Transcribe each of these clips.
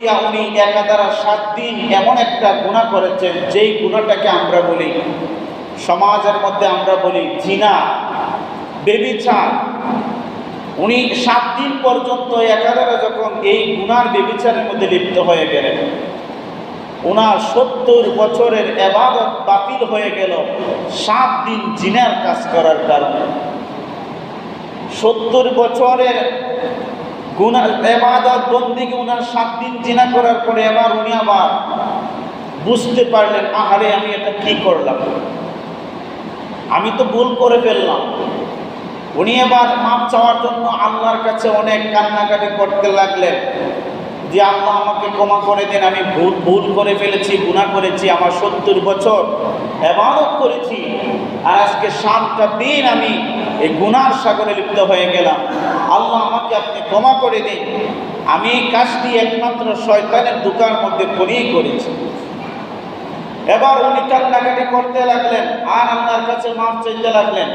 উনি একাধারা 7 দিন এমন একটা গুনাহ করেছেন যেই গুনাহটাকে আমরা বলি সমাজের মধ্যে আমরা বলি জিনা, ব্যভিচার। উনি 7 দিন পর্যন্ত একাধারে যখন এই গুনার ব্যভিচারের মধ্যে লিপ্ত হয়ে গেলেন, ওনার 70 বছরের ইবাদত বাতিল হয়ে গেল 7 দিন জিনার কাজ করার কারণে। 70 বছরের গুনাহ ইবাদত বন্দেগী ওনার 7 দিন জিনা করার পরে এবার উনি আবার বুঝতে পারলেন, আহারে আমি এটা কি করলাম, আমি তো ভুল করে ফেললাম। উনি এবার মাপ চাওয়ার জন্য আল্লাহর কাছে অনেক কান্নাকাটি করতে লাগলেন যে আল্লাহ আমাকে ক্ষমা করে দেন, আমি ভুল করে ফেলেছি, গুনাহ করেছি, আমার 70 বছর ইবাদত করেছি আর আজকে 7টা দিন আমি এই গুনার সাগরে লিপ্ত হয়ে গেলাম। আল্লাহ আমাকে আপনি ক্ষমা করে দিন, আমি এই কাজটি একমাত্র শয়তানের দোকার মধ্যে পড়েই করেছি। এবার উনি কান্নাকাটি করতে লাগলেন আর আল্লাহর কাছে মাপ চাইতে লাগলেন।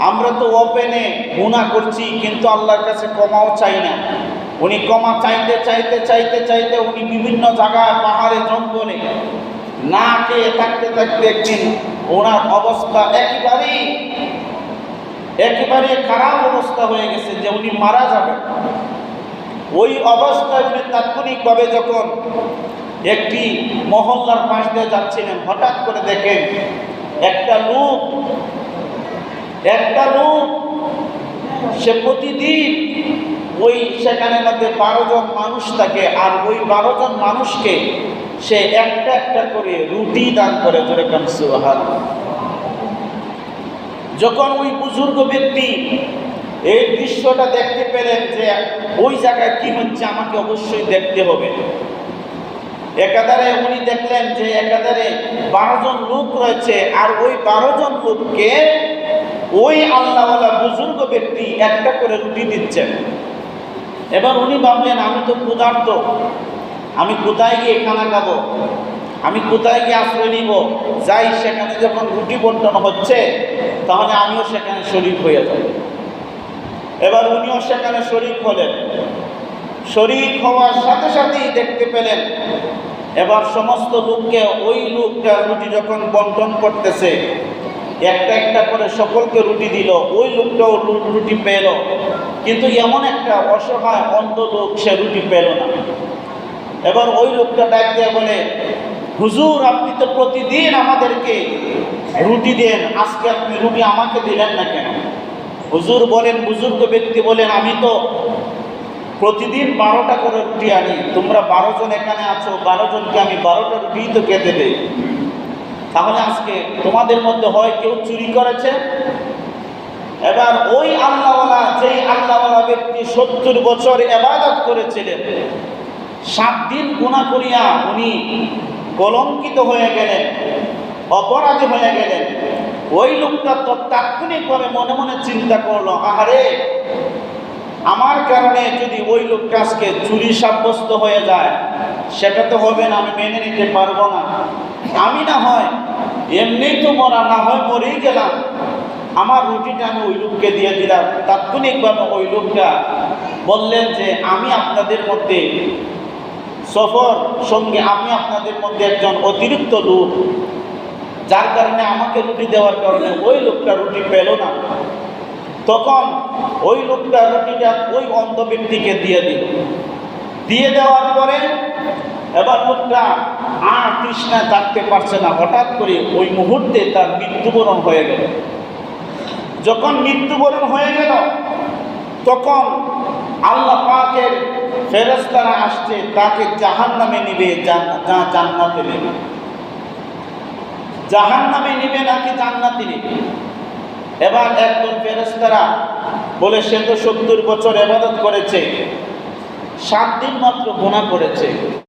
আমরা তো ওপেনে গুনাহ করছি কিন্তু আল্লাহর কাছে ক্ষমাও চাই না। উনি ক্ষমা চাইতে চাইতে চাইতে চাইতে উনি বিভিন্ন জায়গায় পাহাড়ে জঙ্গলে না খেয়ে থাকতে থাকতে একদিন ওনার অবস্থা একেবারে খারাপ অবস্থা হয়ে গেছে যে উনি মারা যাবেন। ওই অবস্থায় উনি তাৎক্ষণিকভাবে যখন একটি মহল্লার পাশ দিয়ে যাচ্ছিলেন, হঠাৎ করে দেখেন একটা লোক সে প্রতিদিন ওই সেখানের মধ্যে 12 জন মানুষ থাকে আর ওই 12 জন মানুষকে সে একটা একটা করে রুটি দান করে। জোরে কান সুবহানাল্লাহ। যখন ওই বুজুর্গ ব্যক্তি এই দৃশ্যটা দেখতে পেলেন যে ওই জায়গায় কি হচ্ছে আমাকে অবশ্যই দেখতে হবে, একাধারে উনি দেখলেন যে একাধারে 12 জন লোক রয়েছে আর ওই 12 জন লোককে ওই আল্লাহওয়ালা বুজুর্গ ব্যক্তি একটা করে রুটি দিচ্ছেন। এবার উনি ভাবলেন আমি তো ক্ষুধার্ত, আমি কোথায় গিয়ে খানা খাবো, আমি কোথায় গিয়ে আশ্রয় নিব, যাই সেখানে যখন রুটি বন্টন হচ্ছে তাহলে আমিও সেখানে শরীক হয়ে যাব। এবার উনিও সেখানে শরীক হলেন। শরীক হওয়ার সাথে সাথেই দেখতে পেলেন এবার সমস্ত লোককে ওই লোকটা রুটি যখন বন্টন করতেছে, একটা একটা করে সকলকে রুটি দিল, ওই লোকটাও রুটি পেল, কিন্তু এমন একটা অসহায় অন্ধ লোক সে রুটি পেল না। এবার ওই লোকটা ডাক দিয়ে বলে, হুজুর আপনি তো প্রতিদিন আমাদেরকে রুটি দেন, আজকে আপনি রুটি আমাকে দিলেন না কেন? হুজুর বলেন, বুজুর্গ ব্যক্তি বলেন, আমি তো প্রতিদিন 12টা করে রুটি আনি, তোমরা 12 জন এখানে আছো, 12 জনকে আমি 12টা রুটি তো খেতে দেই, তাহলে আজকে তোমাদের মধ্যে হয় কেউ চুরি করেছে? এবার ওই আল্লাহওয়ালা, যেই আল্লাহওয়ালা ব্যক্তি 70 বছর ইবাদত করেছিলেন, 7 দিন গুনাহ করিয়া উনি কলঙ্কিত হয়ে গেলেন, অপরাধী হয়ে গেলেন। ওই লোকটা তো তাৎক্ষণিকভাবে মনে মনে চিন্তা করলো, আহারে আমার কারণে যদি ওই লোকটা আজকে চুরি সাব্যস্ত হয়ে যায় সেটা তো হবে না, আমি মেনে নিতে পারবো না। আমি না হয় এমনি তো মরা, না হয় মরেই গেলাম, আমার রুটিটা আমি ওই লোককে দিয়ে দিলাম। তাৎক্ষণিকভাবে ওই লোকটা বললেন যে আমি আপনাদের মধ্যে সফর সঙ্গে, আমি আপনাদের মধ্যে একজন অতিরিক্ত লোক, যার কারণে আমাকে রুটি দেওয়ার কারণে ওই লোকটা রুটি পেল না। তখন ওই লোকটা রুটিটা ওই অন্ধ ব্যক্তিকে দিয়ে দিল। দিয়ে দেওয়ার পরে এবার লোকটা আর তৃষ্ণায় থাকতে পারছে না, হঠাৎ করে ওই মুহূর্তে তার মৃত্যুবরণ হয়ে গেল। যখন মৃত্যুবরণ হয়ে গেল তখন আল্লাহ পাকের ফেরেশতারা আসছে, তাকে জাহান্নামে নিবে, জান্নাতে নেবে, জাহান্নামে নিবে নাকি জান্নাতে নেবে? এবার একজন ফেরেশতারা বলে, সে তো 70 বছর ইবাদত করেছে, 7 দিন মাত্র গুনাহ করেছে,